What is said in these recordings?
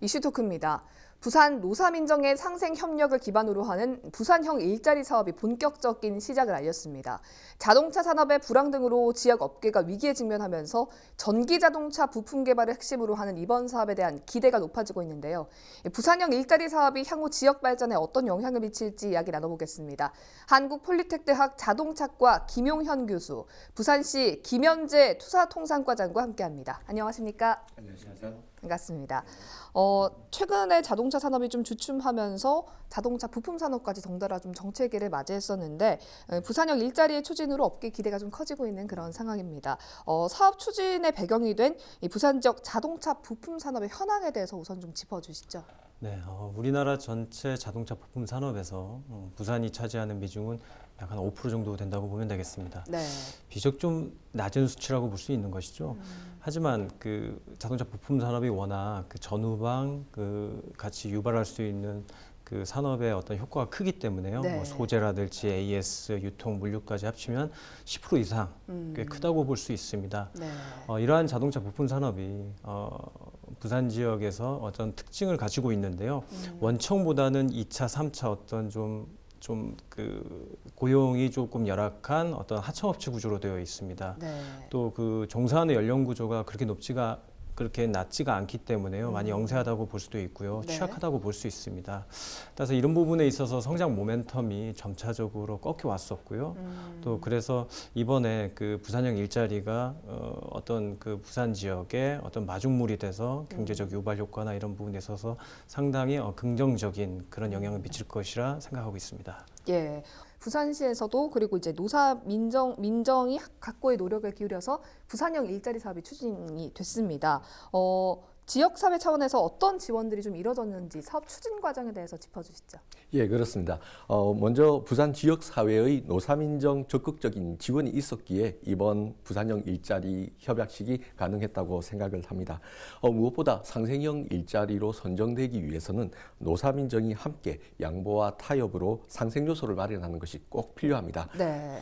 이슈 토크입니다. 부산 노사민정의 상생 협력을 기반으로 하는 부산형 일자리 사업이 본격적인 시작을 알렸습니다. 자동차 산업의 불황 등으로 지역 업계가 위기에 직면하면서 전기 자동차 부품 개발을 핵심으로 하는 이번 사업에 대한 기대가 높아지고 있는데요. 부산형 일자리 사업이 향후 지역 발전에 어떤 영향을 미칠지 이야기 나눠보겠습니다. 한국폴리텍대학 자동차과 김용현 교수, 부산시 김현재 투사통상과장과 함께합니다. 안녕하십니까? 안녕하세요. 반갑습니다. 최근에 자동차 산업이 좀 주춤하면서 자동차 부품 산업까지 덩달아 좀 정체기를 맞이했었는데 부산형 일자리의 추진으로 업계 기대가 좀 커지고 있는 그런 상황입니다. 사업 추진의 배경이 된 이 부산 지역 자동차 부품 산업의 현황에 대해서 우선 좀 짚어주시죠. 네, 우리나라 전체 자동차 부품 산업에서 부산이 차지하는 비중은 약 한 5% 정도 된다고 보면 되겠습니다. 네. 비교적 좀 낮은 수치라고 볼 수 있는 것이죠. 하지만 그 자동차 부품 산업이 워낙 그 전후방 같이 유발할 수 있는 그 산업의 어떤 효과가 크기 때문에요. 네. 뭐 소재라든지 AS, 유통, 물류까지 합치면 10% 이상 꽤 크다고 볼 수 있습니다. 네. 이러한 자동차 부품 산업이 부산 지역에서 어떤 특징을 가지고 있는데요. 원청보다는 2차, 3차 어떤 그 고용이 조금 열악한 어떤 하청업체 구조로 되어 있습니다. 네. 또 그 종사하는 연령 구조가 그렇게 낮지가 않기 때문에요. 많이 영세하다고 볼 수도 있고요. 네. 취약하다고 볼 수 있습니다. 따라서 이런 부분에 있어서 성장 모멘텀이 점차적으로 꺾여 왔었고요. 또 그래서 이번에 그 부산형 일자리가 어떤 그 부산 지역의 어떤 마중물이 돼서 경제적 유발 효과나 이런 부분에 있어서 상당히 긍정적인 그런 영향을 미칠 것이라 생각하고 있습니다. 예. 부산시에서도 그리고 이제 민정이 각고의 노력을 기울여서 부산형 일자리 사업이 추진이 됐습니다. 지역사회 차원에서 어떤 지원들이 좀 이뤄졌는지 사업 추진 과정에 대해서 짚어주시죠. 예, 그렇습니다. 먼저 부산 지역사회의 노사민정 적극적인 지원이 있었기에 이번 부산형 일자리 협약식이 가능했다고 생각을 합니다. 무엇보다 상생형 일자리로 선정되기 위해서는 노사민정이 함께 양보와 타협으로 상생 요소를 마련하는 것이 꼭 필요합니다. 네.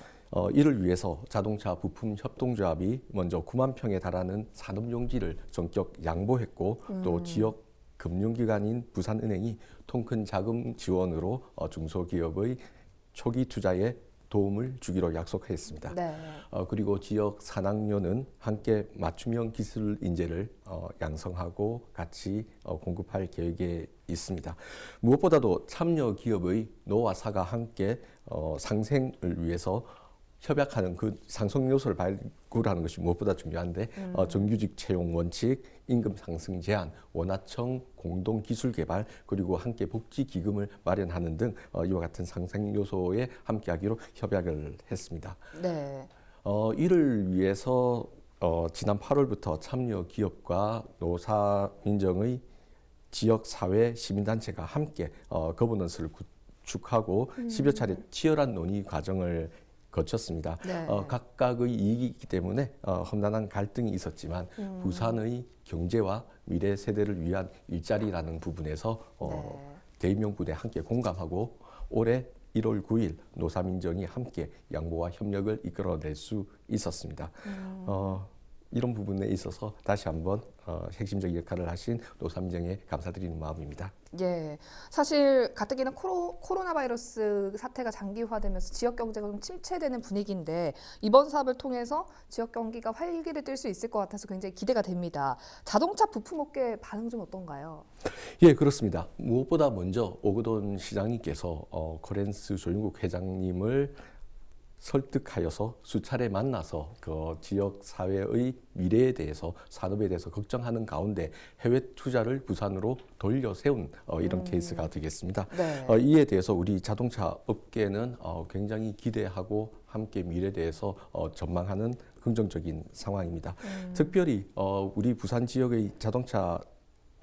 이를 위해서 자동차 부품 협동조합이 먼저 9만 평에 달하는 산업용지를 전격 양보했고 또 지역 금융기관인 부산은행이 통큰 자금 지원으로 중소기업의 초기 투자에 도움을 주기로 약속했습니다. 네. 그리고 지역 산학료는 함께 맞춤형 기술 인재를 양성하고 같이 공급할 계획에 있습니다. 무엇보다도 참여 기업의 노와 사가 함께 상생을 위해서 협약하는 그 상승 요소를 발굴하는 것이 무엇보다 중요한데 정규직 채용 원칙, 임금 상승 제한, 원하청 공동 기술 개발 그리고 함께 복지 기금을 마련하는 등 이와 같은 상생 요소에 함께하기로 협약을 했습니다. 네. 이를 위해서 지난 8월부터 참여 기업과 노사민정의 지역 사회 시민단체가 함께 거버넌스를 구축하고 10여 차례 치열한 논의 과정을 거쳤습니다. 네. 각각의 이익이기 때문에 험난한 갈등이 있었지만 부산의 경제와 미래 세대를 위한 일자리라는 부분에서 대의명분에 함께 공감하고 올해 1월 9일 노사민정이 함께 양보와 협력을 이끌어낼 수 있었습니다. 이런 부분에 있어서 다시 한번 핵심적인 역할을 하신 노사민정에 감사드리는 마음입니다. 예, 사실 가뜩이나 코로나 바이러스 사태가 장기화되면서 지역 경제가 좀 침체되는 분위기인데 이번 사업을 통해서 지역 경기가 활기를 띨 수 있을 것 같아서 굉장히 기대가 됩니다. 자동차 부품업계 반응 좀 어떤가요? 예, 그렇습니다. 무엇보다 먼저 오거돈 시장님께서 코렌스 조윤국 회장님을 설득하여서 수차례 만나서 그 지역 사회의 미래에 대해서 산업에 대해서 걱정하는 가운데 해외 투자를 부산으로 돌려 세운 이런 케이스가 되겠습니다. 네. 이에 대해서 우리 자동차 업계는 굉장히 기대하고 함께 미래에 대해서 전망하는 긍정적인 상황입니다. 특별히 우리 부산 지역의 자동차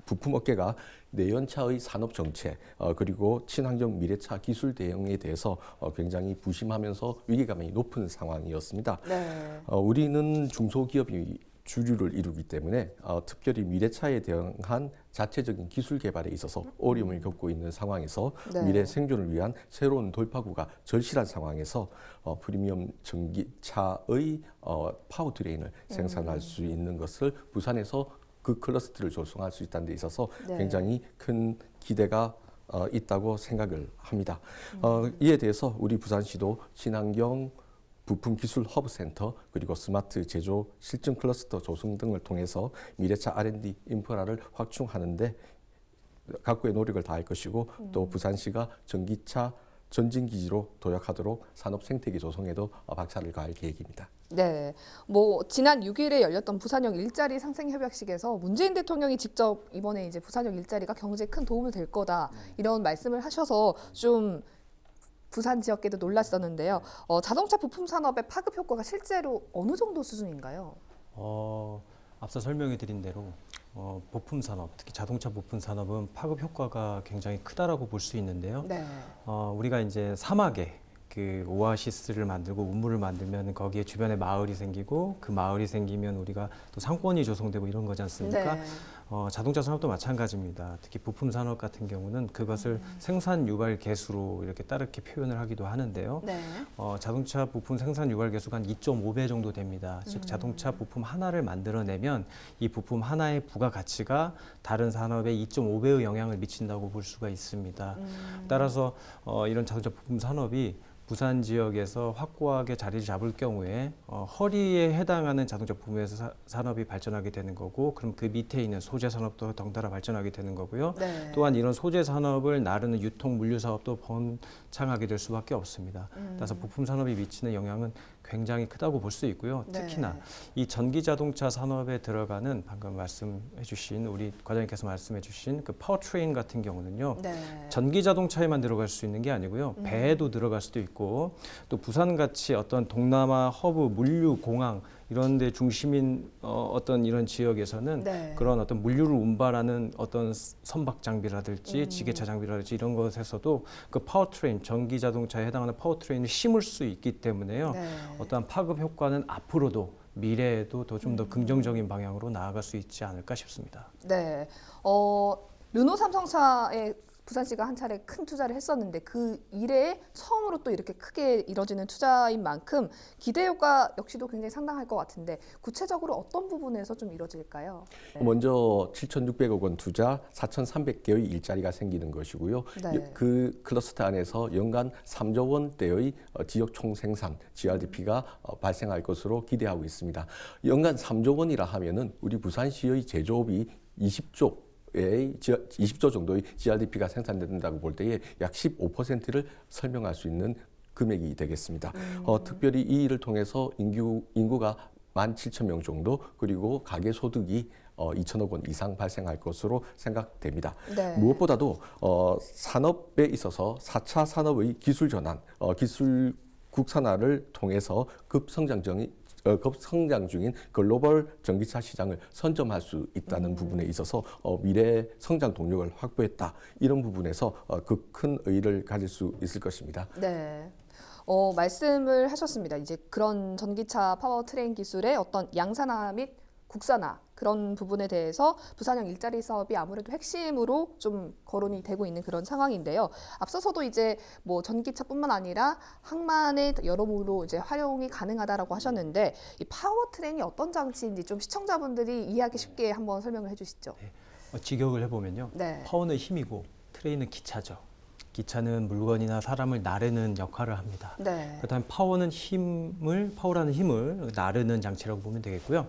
부품 업계가 내연차의 산업 정책 그리고 친환경 미래차 기술 대응에 대해서 굉장히 부심하면서 위기감이 높은 상황이었습니다. 네. 우리는 중소기업이 주류를 이루기 때문에 특별히 미래차에 대응한 자체적인 기술 개발에 있어서 어려움을 겪고 있는 상황에서 네. 미래 생존을 위한 새로운 돌파구가 절실한 상황에서 프리미엄 전기차의 파워트레인을 생산할 수 있는 것을 부산에서 그 클러스터를 조성할 수 있다는 데 있어서 네. 굉장히 큰 기대가 있다고 생각을 합니다. 이에 대해서 우리 부산시도 친환경 부품 기술 허브 센터 그리고 스마트 제조 실증 클러스터 조성 등을 통해서 미래차 R&D 인프라를 확충하는데 각고의 노력을 다할 것이고 또 부산시가 전기차 전진기지로 도약하도록 산업 생태계 조성에도 박차를 가할 계획입니다. 네, 뭐 지난 6일에 열렸던 부산형 일자리 상생 협약식에서 문재인 대통령이 직접 이번에 이제 부산형 일자리가 경제에 큰 도움이 될 거다 이런 말씀을 하셔서 좀 부산 지역계도 놀랐었는데요. 자동차 부품 산업의 파급 효과가 실제로 어느 정도 수준인가요? 앞서 설명해 드린 대로 부품 산업, 특히 자동차 부품 산업은 파급 효과가 굉장히 크다라고 볼 수 있는데요. 네. 우리가 이제 사막에 그 오아시스를 만들고 우물을 만들면 거기에 주변에 마을이 생기고 그 마을이 생기면 우리가 또 상권이 조성되고 이런 거지 않습니까? 네. 자동차 산업도 마찬가지입니다. 특히 부품 산업 같은 경우는 그것을 생산 유발 개수로 이렇게 따르게 표현을 하기도 하는데요. 네. 자동차 부품 생산 유발 개수가 한 2.5배 정도 됩니다. 즉 자동차 부품 하나를 만들어내면 이 부품 하나의 부가 가치가 다른 산업에 2.5배의 영향을 미친다고 볼 수가 있습니다. 따라서 이런 자동차 부품 산업이 부산 지역에서 확고하게 자리를 잡을 경우에 허리에 해당하는 자동차 부품에서 산업이 발전하게 되는 거고, 그럼 그 밑에 있는 소재 산업도 덩달아 발전하게 되는 거고요. 네. 또한 이런 소재 산업을 나르는 유통 물류 사업도 번창하게 될 수밖에 없습니다. 따라서 부품 산업이 미치는 영향은 굉장히 크다고 볼 수 있고요. 네. 특히나 이 전기 자동차 산업에 들어가는 방금 말씀해주신 우리 과장님께서 말씀해주신 그 파워트레인 같은 경우는요. 네. 전기 자동차에만 들어갈 수 있는 게 아니고요. 배에도 들어갈 수도 있고, 또 부산같이 어떤 동남아 허브 물류 공항 이런 데 중심인 어떤 이런 지역에서는 네. 그런 어떤 물류를 운반하는 어떤 선박 장비라든지 지게차 장비라든지 이런 것에서도 그 파워트레인, 전기 자동차에 해당하는 파워트레인을 심을 수 있기 때문에요. 네. 어떠한 파급 효과는 앞으로도 미래에도 더 좀 더 긍정적인 방향으로 나아갈 수 있지 않을까 싶습니다. 네. 르노 삼성차에 부산시가 한 차례 큰 투자를 했었는데 그 이래에 처음으로 또 이렇게 크게 이뤄지는 투자인 만큼 기대 효과 역시도 굉장히 상당할 것 같은데 구체적으로 어떤 부분에서 좀 이뤄질까요? 네. 먼저 7,600억 원 투자, 4,300개의 일자리가 생기는 것이고요. 네. 그 클러스터 안에서 연간 3조 원대의 지역 총생산 GRDP가 발생할 것으로 기대하고 있습니다. 연간 3조 원이라 하면은 우리 부산시의 제조업이 20조 정도의 GRDP가 생산된다고 볼 때에 약 15%를 설명할 수 있는 금액이 되겠습니다. 특별히 이 일을 통해서 인구가 17,000명 정도, 그리고 가계 소득이 2천억 원 이상 발생할 것으로 생각됩니다. 네. 무엇보다도 산업에 있어서 4차 산업의 기술 전환, 기술 국산화를 통해서 급성장 중인 글로벌 전기차 시장을 선점할 수 있다는 부분에 있어서 미래 성장 동력을 확보했다. 이런 부분에서 그 큰 의의를 가질 수 있을 것입니다. 네. 말씀을 하셨습니다. 이제 그런 전기차 파워트레인 기술의 어떤 양산화 및 국산화 그런 부분에 대해서 부산형 일자리 사업이 아무래도 핵심으로 좀 거론이 되고 있는 그런 상황인데요. 앞서서도 이제 뭐 전기차뿐만 아니라 항만의 여러모로 이제 활용이 가능하다라고 하셨는데 이 파워트레인이 어떤 장치인지 좀 시청자분들이 이해하기 쉽게 한번 설명을 해주시죠. 직역을 해보면요. 네. 파워는 힘이고 트레인은 기차죠. 기차는 물건이나 사람을 나르는 역할을 합니다. 네. 그렇다면 파워라는 힘을 나르는 장치라고 보면 되겠고요.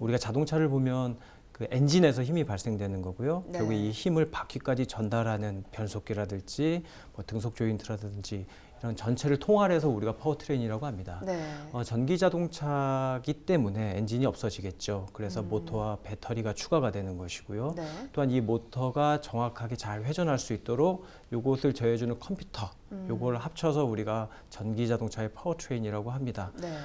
우리가 자동차를 보면 그 엔진에서 힘이 발생되는 거고요. 네. 결국 이 힘을 바퀴까지 전달하는 변속기라든지 뭐 등속 조인트라든지 이런 전체를 통할해서 우리가 파워트레인이라고 합니다. 네. 전기 자동차기 때문에 엔진이 없어지겠죠. 그래서 모터와 배터리가 추가가 되는 것이고요. 네. 또한 이 모터가 정확하게 잘 회전할 수 있도록 요것을 제어해주는 컴퓨터, 요걸 합쳐서 우리가 전기 자동차의 파워트레인이라고 합니다. 네.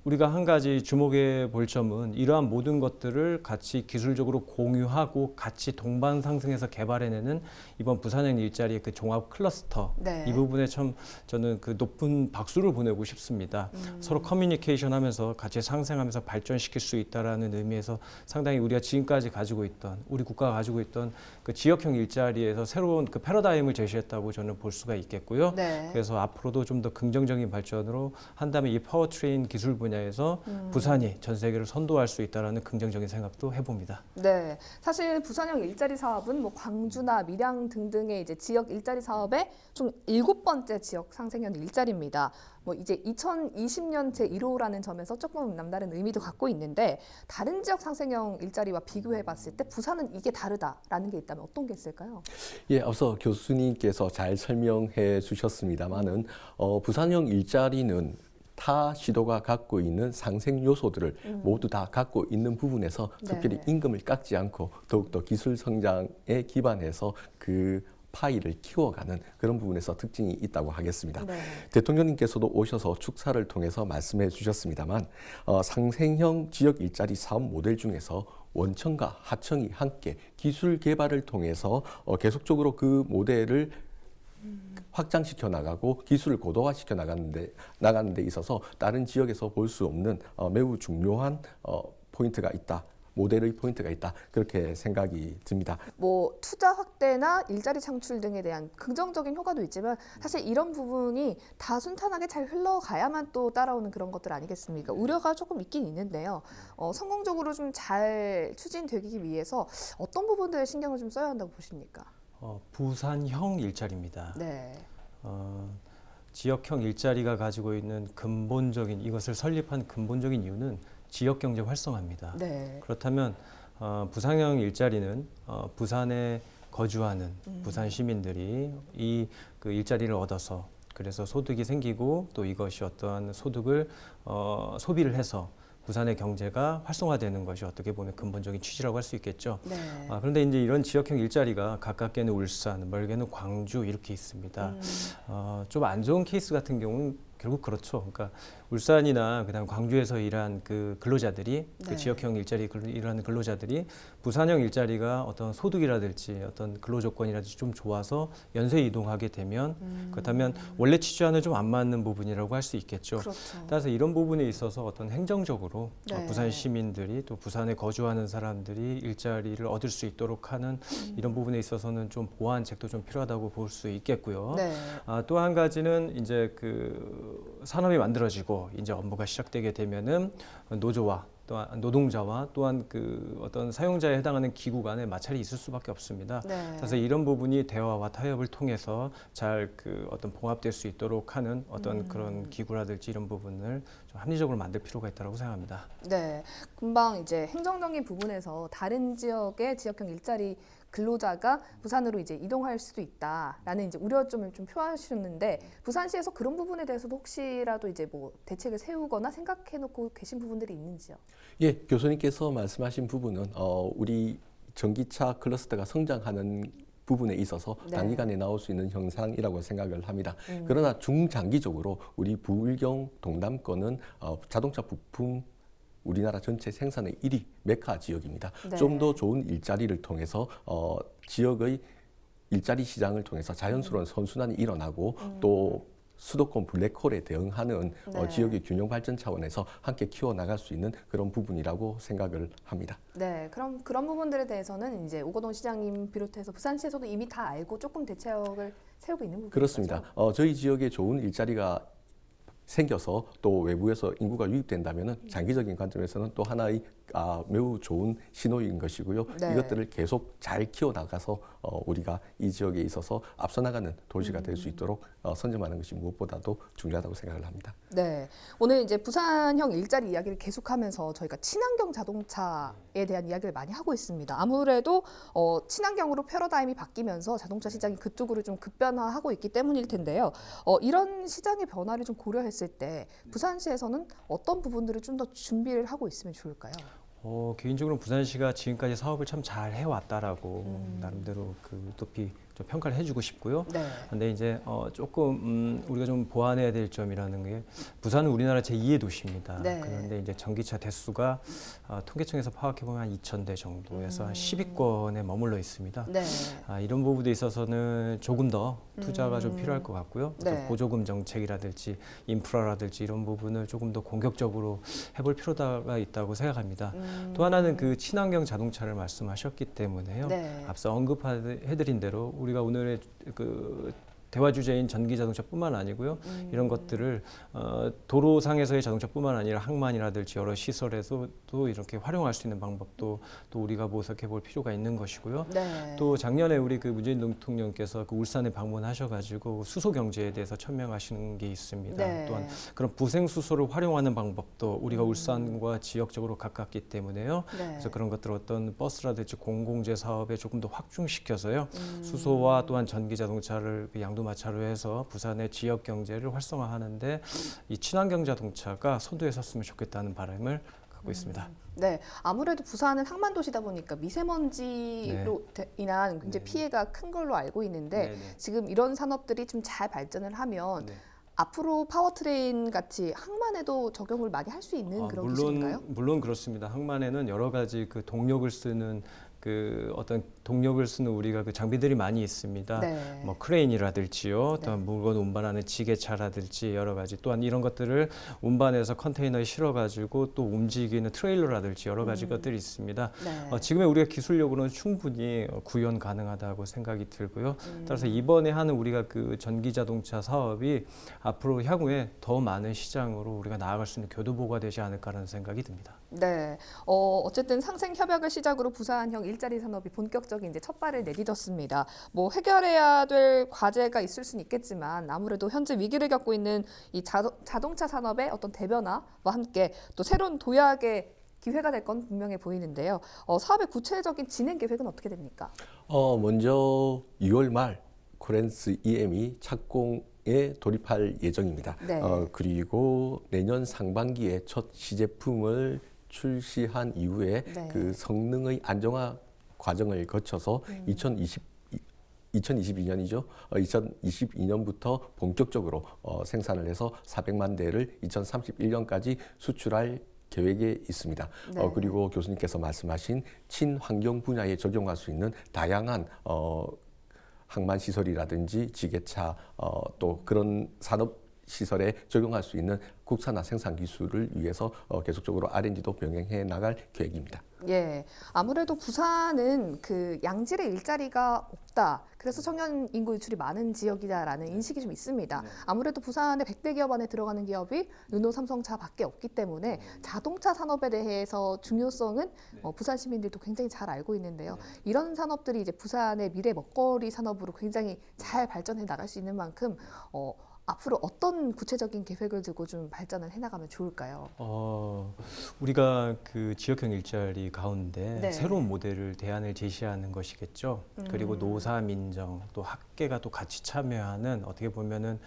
우리가 한 가지 주목해 볼 점은 이러한 모든 것들을 같이 기술적으로 공유하고 같이 동반 상승해서 개발해내는 이번 부산형 일자리의 그 종합 클러스터, 네. 이 부분에 참 저는 그 높은 박수를 보내고 싶습니다. 서로 커뮤니케이션 하면서 같이 상생하면서 발전시킬 수 있다라는 의미에서 상당히 우리가 지금까지 가지고 있던, 우리 국가가 가지고 있던 그 지역형 일자리에서 새로운 그 패러다임을 제시했다고 저는 볼 수가 있겠고요. 네. 그래서 앞으로도 좀 더 긍정적인 발전으로 한다면 이 파워트레인 기술 분야 분야에서 부산이 전 세계를 선도할 수 있다라는 긍정적인 생각도 해봅니다. 네, 사실 부산형 일자리 사업은 뭐 광주나 밀양 등등의 이제 지역 일자리 사업의 총 7번째 지역 상생형 일자리입니다. 뭐 이제 2020년 제1호라는 점에서 조금 남다른 의미도 갖고 있는데 다른 지역 상생형 일자리와 비교해 봤을 때 부산은 이게 다르다라는 게 있다면 어떤 게 있을까요? 예, 앞서 교수님께서 잘 설명해 주셨습니다만은 부산형 일자리는 타 시도가 갖고 있는 상생 요소들을 모두 다 갖고 있는 부분에서 특별히 네. 임금을 깎지 않고 더욱더 기술 성장에 기반해서 그 파이를 키워가는 그런 부분에서 특징이 있다고 하겠습니다. 네. 대통령님께서도 오셔서 축사를 통해서 말씀해 주셨습니다만 상생형 지역 일자리 사업 모델 중에서 원청과 하청이 함께 기술 개발을 통해서 계속적으로 그 모델을 확장시켜 나가고 기술을 고도화시켜 나가는 데 있어서 다른 지역에서 볼 수 없는 매우 중요한 포인트가 있다. 모델의 포인트가 있다. 그렇게 생각이 듭니다. 뭐 투자 확대나 일자리 창출 등에 대한 긍정적인 효과도 있지만 사실 이런 부분이 다 순탄하게 잘 흘러가야만 또 따라오는 그런 것들 아니겠습니까? 우려가 조금 있긴 있는데요. 성공적으로 좀 잘 추진되기 위해서 어떤 부분들에 신경을 좀 써야 한다고 보십니까? 부산형 일자리입니다. 네. 지역형 일자리가 가지고 있는 근본적인 이것을 설립한 근본적인 이유는 지역 경제 활성화입니다. 네. 그렇다면 부산형 일자리는 부산에 거주하는 부산 시민들이 그 일자리를 얻어서 그래서 소득이 생기고 또 이것이 어떠한 소득을 소비를 해서 부산의 경제가 활성화되는 것이 어떻게 보면 근본적인 취지라고 할 수 있겠죠. 네. 그런데 이제 이런 지역형 일자리가 가깝게는 울산, 멀게는 광주 이렇게 있습니다. 좀 안 좋은 케이스 같은 경우는 결국 그렇죠. 그러니까 울산이나 그다음 광주에서 일한 그 근로자들이 네. 그 지역형 일자리 일하는 근로자들이 부산형 일자리가 어떤 소득이라든지 어떤 근로 조건이라든지 좀 좋아서 연쇄 이동하게 되면 그렇다면 원래 취지와는 좀 안 맞는 부분이라고 할 수 있겠죠. 그렇죠. 따라서 이런 부분에 있어서 어떤 행정적으로 네. 부산 시민들이 또 부산에 거주하는 사람들이 일자리를 얻을 수 있도록 하는 이런 부분에 있어서는 좀 보완책도 좀 필요하다고 볼 수 있겠고요. 네. 또 한 가지는 이제 그 산업이 만들어지고 이제 업무가 시작되게 되면은 노조와 또한 노동자와 또한 그 어떤 사용자에 해당하는 기구 간에 마찰이 있을 수밖에 없습니다. 네. 그래서 이런 부분이 대화와 타협을 통해서 잘 그 어떤 봉합될 수 있도록 하는 어떤 그런 기구라든지 이런 부분을 좀 합리적으로 만들 필요가 있다고 생각합니다. 네. 금방 이제 행정적인 부분에서 다른 지역의 지역형 일자리 근로자가 부산으로 이제 이동할 수도 있다라는 이제 우려점을 좀 표하셨는데 부산시에서 그런 부분에 대해서도 혹시라도 이제 뭐 대책을 세우거나 생각해놓고 계신 부분들이 있는지요? 예, 교수님께서 말씀하신 부분은 우리 전기차 클러스터가 성장하는 부분에 있어서 네. 단기간에 나올 수 있는 현상이라고 생각을 합니다. 그러나 중장기적으로 우리 부울경 동남권은 자동차 부품 우리나라 전체 생산의 1위 메카 지역입니다. 네. 좀 더 좋은 일자리를 통해서 지역의 일자리 시장을 통해서 자연스러운 선순환이 일어나고 또 수도권 블랙홀에 대응하는 네. 지역의 균형 발전 차원에서 함께 키워나갈 수 있는 그런 부분이라고 생각을 합니다. 네, 그럼 그런 부분들에 대해서는 이제 오거돈 시장님 비롯해서 부산시에서도 이미 다 알고 조금 대책을 세우고 있는 부분이죠. 그렇습니다. 저희 지역에 좋은 일자리가 생겨서 또 외부에서 인구가 유입된다면 장기적인 관점에서는 또 하나의 매우 좋은 신호인 것이고요. 네. 이것들을 계속 잘 키워나가서 우리가 이 지역에 있어서 앞서 나가는 도시가 될 수 있도록 선점하는 것이 무엇보다도 중요하다고 생각을 합니다. 네, 오늘 이제 부산형 일자리 이야기를 계속하면서 저희가 친환경 자동차에 대한 이야기를 많이 하고 있습니다. 아무래도 친환경으로 패러다임이 바뀌면서 자동차 시장이 그쪽으로 좀 급변화하고 있기 때문일 텐데요. 이런 시장의 변화를 좀 고려했을 때 부산시에서는 어떤 부분들을 좀 더 준비를 하고 있으면 좋을까요? 개인적으로 부산시가 지금까지 사업을 참 잘 해왔다라고 나름대로 그 높이 좀 평가를 해주고 싶고요. 네. 근데 이제 조금 우리가 좀 보완해야 될 점이라는 게 부산은 우리나라 제2의 도시입니다. 네. 그런데 이제 전기차 대수가 통계청에서 파악해 보면 한 2,000대 정도에서 한 10위권에 머물러 있습니다. 네. 이런 부분에 있어서는 조금 더 투자가 좀 필요할 것 같고요. 네. 또 보조금 정책이라든지 인프라라든지 이런 부분을 조금 더 공격적으로 해볼 필요가 있다고 생각합니다. 또 하나는 그 친환경 자동차를 말씀하셨기 때문에요. 네. 앞서 언급해드린 대로 우리가 오늘의 그 대화 주제인 전기 자동차뿐만 아니고요. 이런 것들을 도로상에서의 자동차뿐만 아니라 항만이라든지 여러 시설에서도 이렇게 활용할 수 있는 방법도 또 우리가 모색해 볼 필요가 있는 것이고요. 네. 또 작년에 우리 그 문재인 대통령께서 그 울산에 방문하셔가지고 수소 경제에 대해서 천명하시는 게 있습니다. 네. 또한 그런 부생 수소를 활용하는 방법도 우리가 울산과 지역적으로 가깝기 때문에요. 네. 그래서 그런 것들 어떤 버스라든지 공공재 사업에 조금 더 확충시켜서요. 수소와 또한 전기 자동차를 그 양도마차로 해서 부산의 지역 경제를 활성화하는데 이 친환경 자동차가 선두에 섰으면 좋겠다는 바람을 갖고 있습니다. 네, 아무래도 부산은 항만 도시다 보니까 미세먼지로 인한 굉장히 피해가 큰 걸로 알고 있는데 네네. 지금 이런 산업들이 좀 잘 발전을 하면 네. 앞으로 파워트레인 같이 항만에도 적용을 많이 할 수 있는 그런 기술인가요? 물론 그렇습니다. 항만에는 여러 가지 그 동력을 쓰는 그 어떤 동력을 쓰는 우리가 그 장비들이 많이 있습니다. 네. 뭐 크레인이라든지요, 네. 또 물건 운반하는 지게차라든지 여러 가지, 또한 이런 것들을 운반해서 컨테이너에 실어가지고 또 움직이는 트레일러라든지 여러 가지 것들이 있습니다. 네. 지금의 우리가 기술력으로는 충분히 구현 가능하다고 생각이 들고요. 따라서 이번에 하는 우리가 그 전기 자동차 사업이 앞으로 향후에 더 많은 시장으로 우리가 나아갈 수 있는 교두보가 되지 않을까라는 생각이 듭니다. 네, 어쨌든 상생 협약을 시작으로 부산형 일자리 산업이 본격적인 이제 첫 발을 내딛었습니다. 뭐 해결해야 될 과제가 있을 수는 있겠지만 아무래도 현재 위기를 겪고 있는 이 자동차 산업의 어떤 대변화와 함께 또 새로운 도약의 기회가 될 건 분명해 보이는데요. 사업의 구체적인 진행 계획은 어떻게 됩니까? 먼저 6월 말 코렌스 EM이 착공에 돌입할 예정입니다. 네. 그리고 내년 상반기에 첫 시제품을 출시한 이후에 네. 그 성능의 안정화 과정을 거쳐서 2022년이죠. 2022년부터 본격적으로 생산을 해서 400만 대를 2031년까지 수출할 계획에 있습니다. 네. 그리고 교수님께서 말씀하신 친환경 분야에 적용할 수 있는 다양한 항만 시설이라든지 지게차 또 그런 산업 시설에 적용할 수 있는 국산화 생산 기술을 위해서 계속적으로 R&D도 병행해 나갈 계획입니다. 예, 아무래도 부산은 그 양질의 일자리가 없다. 그래서 청년 인구 유출이 많은 지역이다라는 인식이 좀 있습니다. 아무래도 부산의 100대 기업 안에 들어가는 기업이 르노, 삼성차밖에 없기 때문에 자동차 산업에 대해서 중요성은 부산 시민들도 굉장히 잘 알고 있는데요. 이런 산업들이 이제 부산의 미래 먹거리 산업으로 굉장히 잘 발전해 나갈 수 있는 만큼 앞으로 어떤 구체적인 계획을 두고 좀 발전을 해나가면 좋을까요? 우리가 그 지역형 일자리 가운데 네. 새로운 모델을 대안을 제시하는 것이겠죠. 그리고 노사 민정 또 학계가 또 같이 참여하는 어떻게 보면은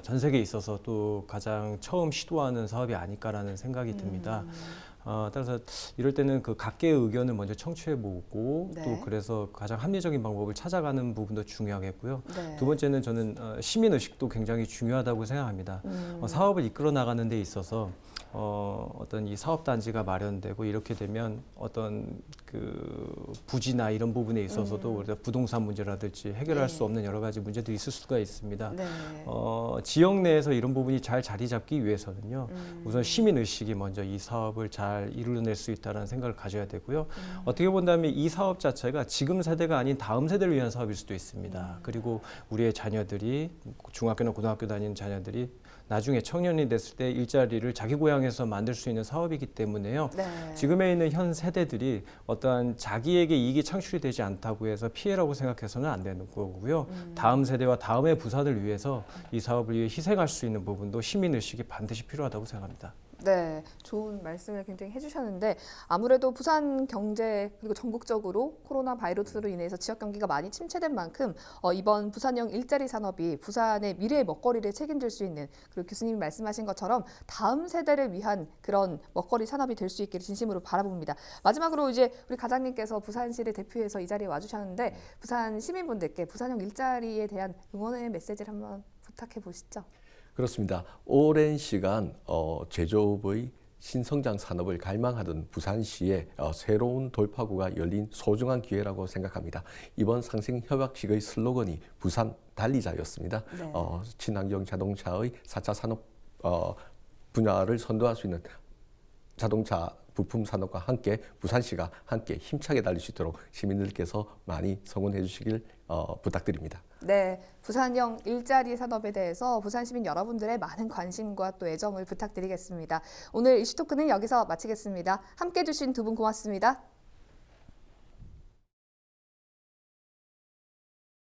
전 세계에 있어서 또 가장 처음 시도하는 사업이 아닐까라는 생각이 듭니다. 따라서 이럴 때는 그 각계의 의견을 먼저 청취해보고 네. 또 그래서 가장 합리적인 방법을 찾아가는 부분도 중요하겠고요. 네. 두 번째는 저는 시민 의식도 굉장히 중요하다고 생각합니다. 사업을 이끌어 나가는 데 있어서 어떤 이 사업 단지가 마련되고 이렇게 되면 어떤 그 부지나 이런 부분에 있어서도 우리가 부동산 문제라든지 해결할 네. 수 없는 여러 가지 문제들이 있을 수가 있습니다. 네. 지역 내에서 이런 부분이 잘 자리 잡기 위해서는요. 우선 시민 의식이 먼저 이 사업을 잘 이루어낼 수 있다는 생각을 가져야 되고요. 어떻게 본다면 이 사업 자체가 지금 세대가 아닌 다음 세대를 위한 사업일 수도 있습니다. 그리고 우리의 자녀들이 중학교나 고등학교 다니는 자녀들이 나중에 청년이 됐을 때 일자리를 자기 고향에서 만들 수 있는 사업이기 때문에요. 네. 지금에 있는 현 세대들이 어떠한 자기에게 이익이 창출이 되지 않다고 해서 피해라고 생각해서는 안 되는 거고요. 다음 세대와 다음의 부산을 위해서 이 사업을 위해 희생할 수 있는 부분도 시민의식이 반드시 필요하다고 생각합니다. 네, 좋은 말씀을 굉장히 해주셨는데 아무래도 부산 경제 그리고 전국적으로 코로나 바이러스로 인해서 지역 경기가 많이 침체된 만큼 이번 부산형 일자리 산업이 부산의 미래의 먹거리를 책임질 수 있는 그리고 교수님이 말씀하신 것처럼 다음 세대를 위한 그런 먹거리 산업이 될 수 있기를 진심으로 바라봅니다. 마지막으로 이제 우리 과장님께서 부산시를 대표해서 이 자리에 와주셨는데 부산 시민분들께 부산형 일자리에 대한 응원의 메시지를 한번 부탁해 보시죠. 그렇습니다. 오랜 시간 제조업의 신성장 산업을 갈망하던 부산시에 새로운 돌파구가 열린 소중한 기회라고 생각합니다. 이번 상생협약식의 슬로건이 부산 달리자였습니다. 네. 친환경 자동차의 4차 산업 분야를 선도할 수 있는 자동차 부품 산업과 함께 부산시가 함께 힘차게 달릴 수 있도록 시민들께서 많이 성원해 주시길 부탁드립니다. 네, 부산형 일자리 산업에 대해서 부산 시민 여러분들의 많은 관심과 또 애정을 부탁드리겠습니다. 오늘 이슈토크는 여기서 마치겠습니다. 함께해 주신 두 분 고맙습니다.